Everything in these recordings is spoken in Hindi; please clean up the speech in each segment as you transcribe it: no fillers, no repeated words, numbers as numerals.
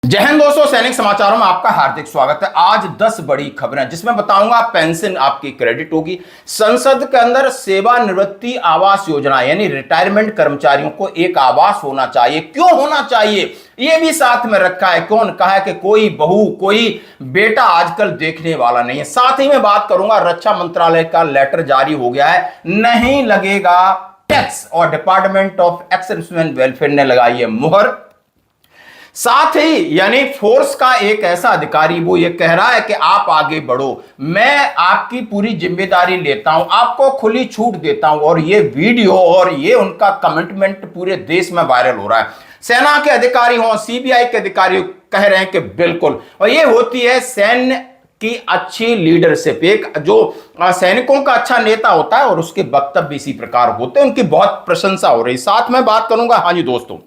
जय हिंद दोस्तों, सैनिक समाचारों में आपका हार्दिक स्वागत है। आज 10 बड़ी खबरें जिसमें बताऊंगा पेंशन आपकी क्रेडिट होगी, संसद के अंदर सेवानिवृत्ति आवास योजना यानी रिटायरमेंट कर्मचारियों को एक आवास होना चाहिए, क्यों होना चाहिए ये भी साथ में रखा है। कौन कहा है कि कोई बहू कोई बेटा आजकल देखने वाला नहीं है। साथ ही में बात करूंगा, रक्षा मंत्रालय का लेटर जारी हो गया है, नहीं लगेगा टैक्स और डिपार्टमेंट ऑफ एक्सर्विसमैन वेलफेयर ने लगाई है मुहर। साथ ही यानी फोर्स का एक ऐसा अधिकारी वो ये कह रहा है कि आप आगे बढ़ो, मैं आपकी पूरी जिम्मेदारी लेता हूं, आपको खुली छूट देता हूं। और ये वीडियो और ये उनका कमिटमेंट पूरे देश में वायरल हो रहा है। सेना के अधिकारी हों, सीबीआई के अधिकारी कह रहे हैं कि बिल्कुल। और ये होती है सैन्य की अच्छी लीडरशिप, एक जो सैनिकों का अच्छा नेता होता है और उसके वक्तव्य इसी प्रकार होते हैं, उनकी बहुत प्रशंसा हो रही। साथ में बात करूंगा, हाँ जी दोस्तों,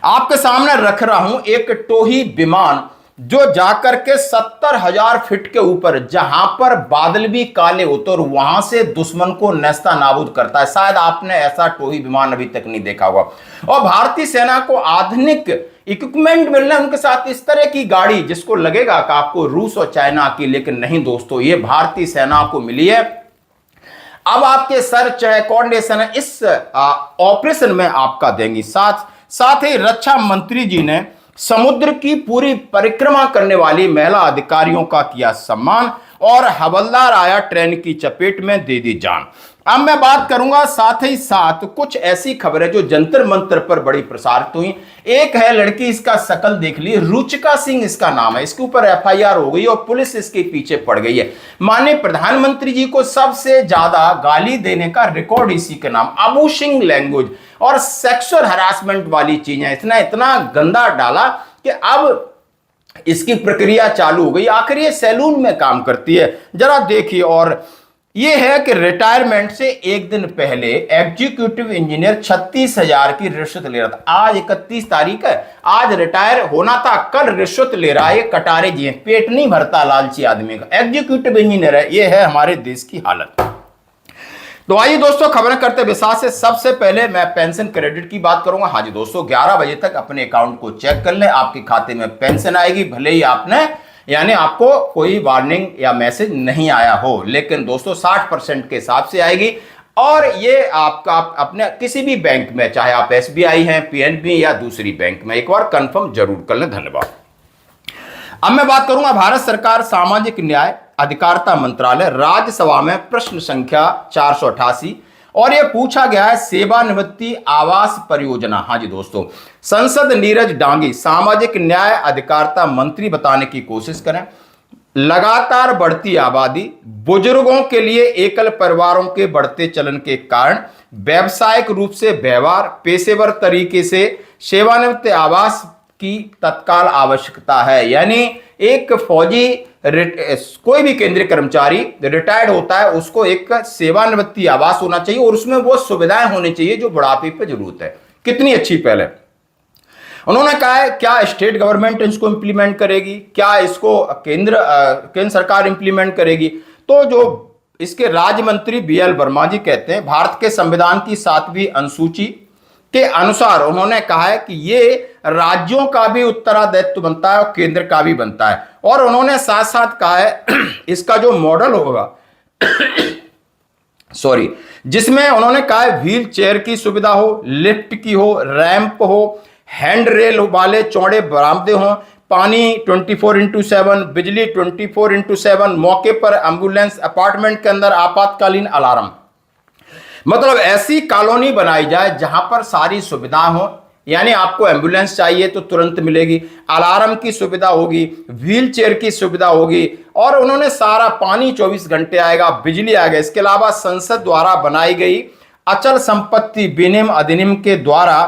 आपके सामने रख रहा हूं एक टोही विमान जो जाकर के 70,000 फीट के ऊपर, जहां पर बादल भी काले होते और वहां से दुश्मन को नेस्ता नाबूद करता है। शायद आपने ऐसा टोही विमान अभी तक नहीं देखा होगा। और भारतीय सेना को आधुनिक इक्विपमेंट मिल रहे हैं उनके साथ, इस तरह की गाड़ी जिसको लगेगा कि आपको रूस और चाइना की, लेकिन नहीं दोस्तों, ये भारतीय सेना को मिली है। अब आपके सर्च है, कोऑर्डिनेशन है, इस ऑपरेशन में आपका देंगी। साथ ही रक्षा मंत्री जी ने समुद्र की पूरी परिक्रमा करने वाली महिला अधिकारियों का किया सम्मान और हवलदार आया ट्रेन की चपेट में, दे दी जान। अब मैं बात करूंगा साथ ही साथ कुछ ऐसी खबरें जो जंतर मंतर पर बड़ी प्रसारित हुई। एक है लड़की, इसका शकल देख ली, रुचिका सिंह इसका नाम है, इसके ऊपर एफआईआर हो गई और पुलिस इसके पीछे पड़ गई है। माननीय प्रधानमंत्री जी को सबसे ज्यादा गाली देने का रिकॉर्ड इसी के नाम, अबूशिंग लैंग्वेज और सेक्सुअल हरासमेंट वाली चीजें इसने इतना गंदा डाला कि अब इसकी प्रक्रिया चालू हो गई। आखिर ये सैलून में काम करती है, जरा देखिए। और ये है कि रिटायरमेंट से एक दिन पहले एग्जीक्यूटिव इंजीनियर 36,000 की रिश्वत ले रहा था। आज 31 तारीख है, आज रिटायर होना था, कल रिश्वत ले रहा है। ये कटारे जी हैं, पेट नहीं भरता लालची आदमी का। एग्जीक्यूटिव इंजीनियर है, ये है हमारे देश की हालत। तो आइए दोस्तों, खबरें करते विस्तार से। सबसे पहले मैं पेंशन क्रेडिट की बात करूंगा। हाँ जी दोस्तों, 11 बजे तक अपने अकाउंट को चेक कर लें, आपके खाते में पेंशन आएगी। भले ही आपने यानी आपको कोई वार्निंग या मैसेज नहीं आया हो, लेकिन दोस्तों 60% के हिसाब से आएगी। और ये आपका अपने किसी भी बैंक में, चाहे आप एसबीआई हैं, पीएनबी या दूसरी बैंक में, एक बार कंफर्म जरूर कर लें। धन्यवाद। अब मैं बात करूंगा भारत सरकार सामाजिक न्याय अधिकारिता मंत्रालय, राज्यसभा में प्रश्न संख्या 488 और यह पूछा गया है सेवानिवृत्ति आवास परियोजना। हाँ जी दोस्तों, संसद नीरज डांगी सामाजिक न्याय अधिकारिता मंत्री बताने की कोशिश करें। लगातार बढ़ती आबादी, बुजुर्गों के लिए एकल परिवारों के बढ़ते चलन के कारण व्यावसायिक रूप से व्यवहार, पेशेवर तरीके से सेवानिवृत्ति आवास की तत्काल आवश्यकता है। यानी एक फौजी, कोई भी केंद्रीय कर्मचारी रिटायर्ड होता है, उसको एक सेवानिवृत्ति आवास होना चाहिए और उसमें वो सुविधाएं होनी चाहिए जो बुढ़ापे पे जरूरत है। कितनी अच्छी पहल है। उन्होंने कहा है क्या स्टेट गवर्नमेंट इसको इंप्लीमेंट करेगी, क्या इसको केंद्र सरकार इंप्लीमेंट करेगी। तो जो इसके राज्य मंत्री बीएल वर्मा जी कहते हैं, भारत के संविधान की 7वीं अनुसूची के अनुसार उन्होंने कहा है कि ये राज्यों का भी उत्तरदायित्व बनता है और केंद्र का भी बनता है। और उन्होंने साथ साथ कहा है इसका जो मॉडल होगा सॉरी, जिसमें उन्होंने कहा है व्हील चेयर की सुविधा हो, लिफ्ट की हो, रैंप हो, हैंड रेल वाले चौड़े बरामदे हों, पानी 24x7, बिजली 24x7, मौके पर एम्बुलेंस, अपार्टमेंट के अंदर आपातकालीन अलार्म। मतलब ऐसी कॉलोनी बनाई जाए जहां पर सारी सुविधा हो, यानी आपको एम्बुलेंस चाहिए तो तुरंत मिलेगी, अलार्म की सुविधा होगी, व्हील चेयर की सुविधा होगी, और उन्होंने सारा पानी 24 घंटे आएगा, बिजली आएगा। इसके अलावा संसद द्वारा बनाई गई अचल संपत्ति विनियम अधिनियम के द्वारा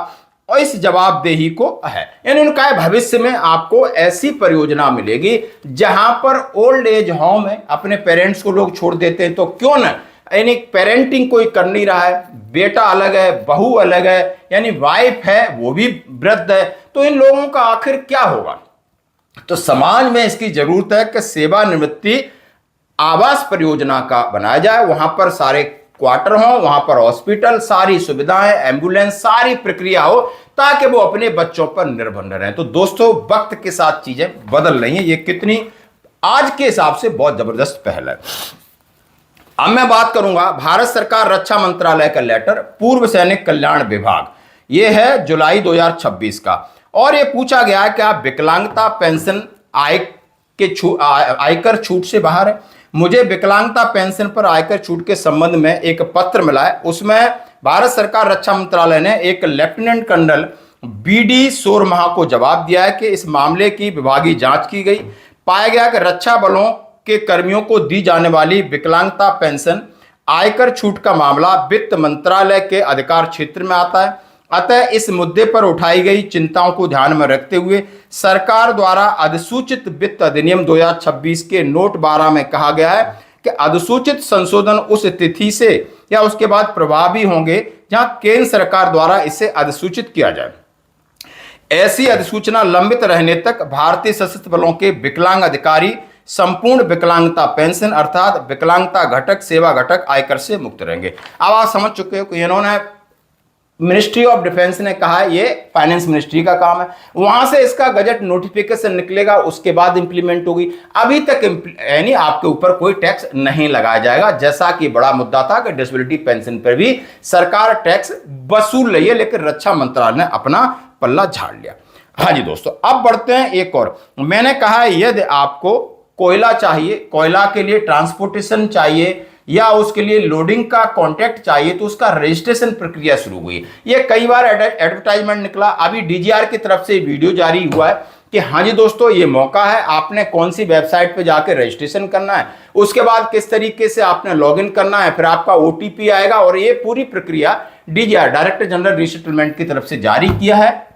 और इस जवाबदेही को है। यानी उनका भविष्य में आपको ऐसी परियोजना मिलेगी जहां पर ओल्ड एज होम है, अपने पेरेंट्स को लोग छोड़ देते हैं, तो क्यों ना, यानी पेरेंटिंग कोई कर नहीं रहा है, बेटा अलग है, बहू अलग है, यानी वाइफ है वो भी वृद्ध है, तो इन लोगों का आखिर क्या होगा। तो समाज में इसकी जरूरत है कि सेवानिवृत्ति आवास परियोजना का बनाया जाए, वहां पर सारे क्वार्टर हो, वहां पर हॉस्पिटल, सारी सुविधाएं, एम्बुलेंस, सारी प्रक्रिया हो, ताकि वो अपने बच्चों पर निर्भर न रहें। तो दोस्तों, वक्त के साथ चीजें बदल रही हैं, ये कितनी आज के हिसाब से बहुत जबरदस्त पहल है। अब मैं बात करूंगा भारत सरकार रक्षा मंत्रालय का लेटर, पूर्व सैनिक कल्याण विभाग, यह है जुलाई 2026 का, और यह पूछा गया है कि आप विकलांगता पेंशन आयकर छूट से बाहर है। मुझे विकलांगता पेंशन पर आयकर छूट के संबंध में एक पत्र मिला है, उसमें भारत सरकार रक्षा मंत्रालय ने एक लेफ्टिनेंट कर्नल बीडी सोरमहा को जवाब दिया है कि इस मामले की विभागीय जांच की गई, पाया गया कि रक्षा बलों के कर्मियों को दी जाने वाली विकलांगता पेंशन आयकर छूट का मामला वित्त मंत्रालय के अधिकार क्षेत्र में आता है। अतः इस मुद्दे पर उठाई गई चिंताओं को ध्यान में रखते हुए सरकार द्वारा अधिसूचित वित्त अधिनियम 2026 के नोट 12 में कहा गया है कि अधिसूचित संशोधन उस तिथि से या उसके बाद प्रभावी होंगे जहां केंद्र सरकार द्वारा इसे अधिसूचित किया जाए। ऐसी अधिसूचना लंबित रहने तक भारतीय सशस्त्र बलों के विकलांग अधिकारी संपूर्ण विकलांगता पेंशन अर्थात विकलांगता घटक, सेवा घटक आयकर से मुक्त रहेंगे। अब आप समझ चुके हो कि इन्होंने मिनिस्ट्री ऑफ डिफेंस ने कहा है, ये फाइनेंस मिनिस्ट्री का काम है, वहां से इसका गजट नोटिफिकेशन निकलेगा, उसके बाद इंप्लीमेंट होगी। अभी तक यानी आपके ऊपर कोई टैक्स नहीं लगाया जाएगा, जैसा कि बड़ा मुद्दा था कि डिसेबिलिटी पेंशन पर भी सरकार टैक्स वसूल रही है, लेकिन रक्षा मंत्रालय ने अपना पल्ला झाड़ लिया। हाँ जी दोस्तों, अब बढ़ते हैं एक और। मैंने कहा है यदि आपको कोयला चाहिए, कोयला के लिए ट्रांसपोर्टेशन चाहिए या उसके लिए लोडिंग का कॉन्ट्रैक्ट चाहिए, तो उसका रजिस्ट्रेशन प्रक्रिया शुरू हुई। ये कई बार एडवर्टाइजमेंट निकला, अभी डीजीआर की तरफ से वीडियो जारी हुआ है कि हाँ जी दोस्तों, ये मौका है, आपने कौन सी वेबसाइट पे जाकर रजिस्ट्रेशन करना है, उसके बाद किस तरीके से आपने लॉगिन करना है, फिर आपका ओटीपी आएगा, और ये पूरी प्रक्रिया डीजीआर डायरेक्टर जनरल रिसेटलमेंट की तरफ से जारी किया है।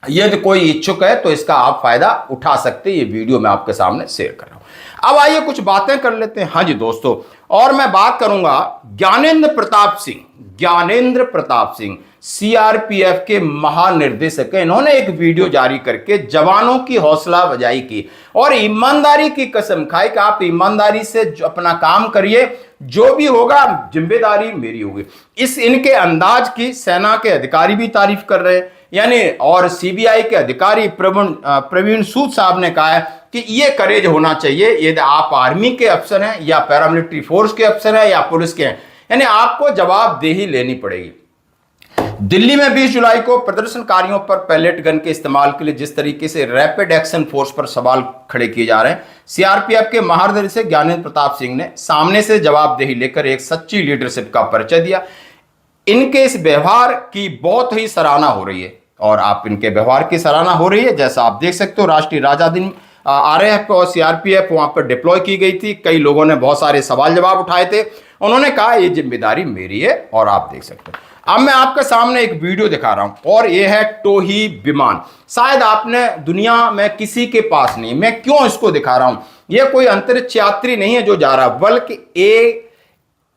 यदि कोई इच्छुक है तो इसका आप फायदा उठा सकते हैं, ये वीडियो मैं आपके सामने शेयर कर रहा हूं। अब आइए कुछ बातें कर लेते हैं। हाँ जी दोस्तों, और मैं बात करूंगा ज्ञानेंद्र प्रताप सिंह। ज्ञानेंद्र प्रताप सिंह सीआरपीएफ के महानिर्देशक हैं। इन्होंने एक वीडियो जारी करके जवानों की हौसला अफजाई की और ईमानदारी की कसम खाई कि आप ईमानदारी से अपना काम करिए, जो भी होगा जिम्मेदारी मेरी होगी। इस इनके अंदाज की सेना के अधिकारी भी तारीफ कर रहे हैं, यानी और सीबीआई के अधिकारी प्रवीण सूद साहब ने कहा है कि ये करेज होना चाहिए, यदि आप आर्मी के अफसर हैं या पैरामिलिट्री फोर्स के अफसर हैं या पुलिस के हैं, यानी आपको जवाबदेही लेनी पड़ेगी। दिल्ली में 20 जुलाई को प्रदर्शनकारियों पर पैलेट गन के इस्तेमाल के लिए जिस तरीके से रैपिड एक्शन फोर्स पर सवाल खड़े किए जा रहे हैं, सीआरपीएफ के महानिदेशक ज्ञानेंद्र प्रताप सिंह ने सामने से जवाबदेही लेकर एक सच्ची लीडरशिप का परिचय दिया। इनके इस व्यवहार की बहुत ही सराहना हो रही है, और आप इनके व्यवहार की सराहना हो रही है। जैसा आप देख सकते हो, राष्ट्रीय राजधानी दिन आरएएफ और सीआरपीएफ वहां पर डिप्लॉय की गई थी, कई लोगों ने बहुत सारे सवाल जवाब उठाए थे, उन्होंने कहा ये जिम्मेदारी मेरी है, और आप देख सकते हो। अब मैं आपके सामने एक वीडियो दिखा रहा हूं, और ये है टोही विमान। शायद आपने दुनिया में किसी के पास नहीं। मैं क्यों इसको दिखा रहा हूं, ये कोई अंतरिक्ष यात्री नहीं है जो जा रहा, बल्कि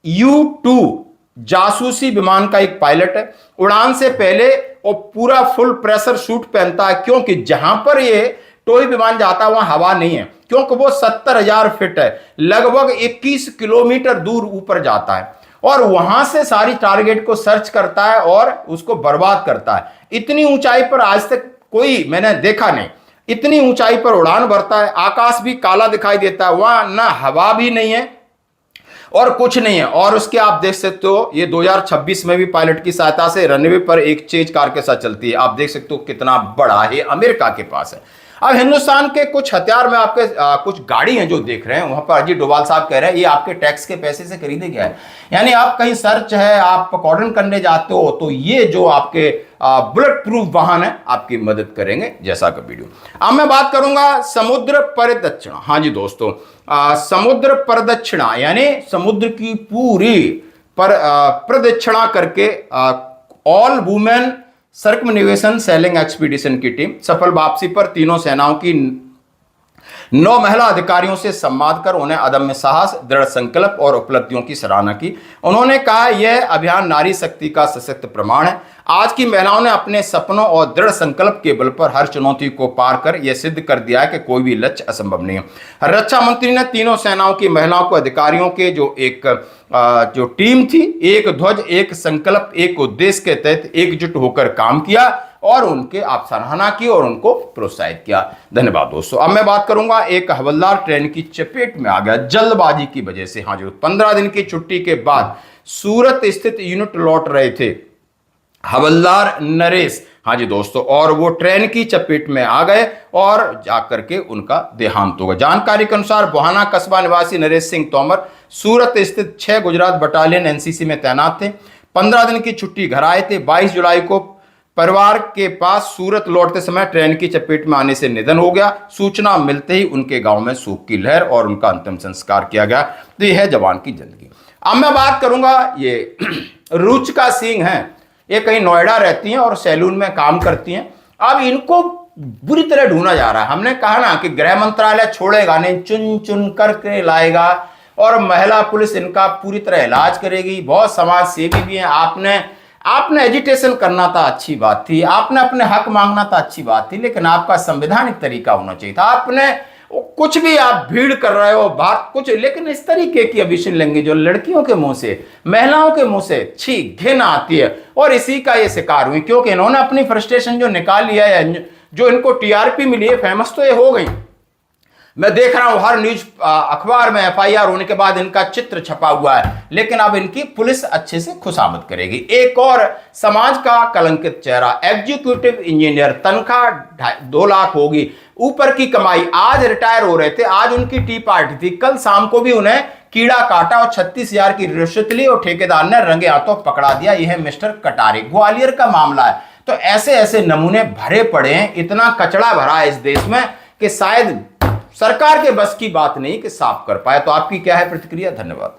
AU-2 जासूसी विमान का एक पायलट है। उड़ान से पहले वो पूरा फुल प्रेशर सूट पहनता है, क्योंकि जहां पर ये टोही विमान जाता है वहां हवा नहीं है, क्योंकि वो 70,000 फीट है, लगभग 21 किलोमीटर दूर ऊपर जाता है, और वहां से सारी टारगेट को सर्च करता है और उसको बर्बाद करता है। इतनी ऊंचाई पर आज तक कोई मैंने देखा नहीं, इतनी ऊंचाई पर उड़ान भरता है। आकाश भी काला दिखाई देता है, वहां ना हवा भी नहीं है और कुछ नहीं है। और उसके आप देख सकते हो, ये 2026 में भी पायलट की सहायता से रनवे पर एक चेज कार के साथ चलती है। आप देख सकते हो कितना बड़ा है, अमेरिका के पास है। अब हिंदुस्तान के कुछ हथियार में आपके कुछ गाड़ी हैं जो देख रहे हैं, वहां पर अजीत डोभाल साहब कह रहे हैं ये आपके टैक्स के पैसे से खरीदे गया है। यानी आप कहीं सर्च है, आप कॉर्डन करने जाते हो, तो ये जो आपके बुलेट प्रूफ वाहन है आपकी मदद करेंगे, जैसा कि वीडियो। अब मैं बात करूंगा समुद्र परिदक्षिणा। हाँ जी दोस्तों, समुद्र परिदक्षिणा यानी समुद्र की पूरी प्रदक्षिणा करके ऑल वुमेन सर्कमनेविगेशन सेलिंग एक्सपीडिशन की टीम सफल वापसी पर तीनों सेनाओं की 9 महिला अधिकारियों से संवाद कर उन्हें अदम्य साहस, दृढ़ संकल्प और उपलब्धियों की सराहना की। उन्होंने कहा, यह अभियान नारी शक्ति का सशक्त प्रमाण है। आज की महिलाओं ने अपने सपनों और दृढ़ संकल्प के बल पर हर चुनौती को पार कर यह सिद्ध कर दिया है कि कोई भी लक्ष्य असंभव नहीं है। रक्षा मंत्री ने तीनों सेनाओं की महिलाओं को अधिकारियों के जो टीम थी, एक ध्वज, एक संकल्प, एक उद्देश्य के तहत एकजुट होकर काम किया और उनके आप सराहना की और उनको प्रोत्साहित किया। धन्यवाद दोस्तों। अब मैं बात करूंगा, एक हवलदार ट्रेन की चपेट में आ गया जल्दबाजी की वजह से। हाँ जी, 15 दिन की छुट्टी के बाद सूरत स्थित यूनिट लौट रहे थे हवलदार नरेश। हाँ जी दोस्तों, और वो ट्रेन की चपेट में आ गए और जाकर के उनका देहांत हो गया। जानकारी के अनुसार बुहाना कस्बा निवासी नरेश सिंह तोमर सूरत स्थित 6 गुजरात बटालियन एनसीसी में तैनात थे। 15 दिन की छुट्टी घर आए थे। 22 जुलाई को परिवार के पास सूरत लौटते समय ट्रेन की चपेट में आने से निधन हो गया। सूचना मिलते ही उनके गांव में शोक की लहर और उनका अंतिम संस्कार किया गया। तो यह है जवान की जिंदगी। अब मैं बात करूंगा, ये रुचिका सिंह हैं, ये कहीं नोएडा रहती हैं और सैलून में काम करती हैं। अब इनको बुरी तरह ढूंढा जा रहा है। हमने कहा ना कि गृह मंत्रालय छोड़ेगा नहीं, चुन चुन करके लाएगा और महिला पुलिस इनका पूरी तरह इलाज करेगी। बहुत समाज सेवी भी हैं। आपने एजिटेशन करना था, अच्छी बात थी। आपने अपने हक मांगना था, अच्छी बात थी। लेकिन आपका संवैधानिक तरीका होना चाहिए था। आपने कुछ भी आप भीड़ कर रहे हो, बात कुछ, लेकिन इस तरीके की अभिषेक लेंगे जो लड़कियों के मुंह से, महिलाओं के मुंह से छी घिन आती है। और इसी का ये शिकार हुई, क्योंकि इन्होंने अपनी फ्रस्ट्रेशन जो निकाल लिया है, जो इनको टीआरपी मिली है, फेमस तो ये हो गई। मैं देख रहा हूं हर न्यूज अखबार में एफआईआर होने के बाद इनका चित्र छपा हुआ है। लेकिन अब इनकी पुलिस अच्छे से खुशामद करेगी। एक और समाज का कलंकित चेहरा, एग्जीक्यूटिव इंजीनियर, तनख्वाह 2 लाख होगी, ऊपर की कमाई। आज रिटायर हो रहे थे, आज उनकी टी पार्टी थी, कल शाम को भी उन्हें कीड़ा काटा और 36,000 की रिश्वत ली और ठेकेदार ने रंगे हाथों पकड़ा दिया। यह है मिस्टर कटारे, ग्वालियर का मामला है। तो ऐसे ऐसे नमूने भरे पड़े हैं, इतना कचड़ा भरा है इस देश में कि शायद सरकार के बस की बात नहीं कि साफ कर पाए। तो आपकी क्या है प्रतिक्रिया? धन्यवाद।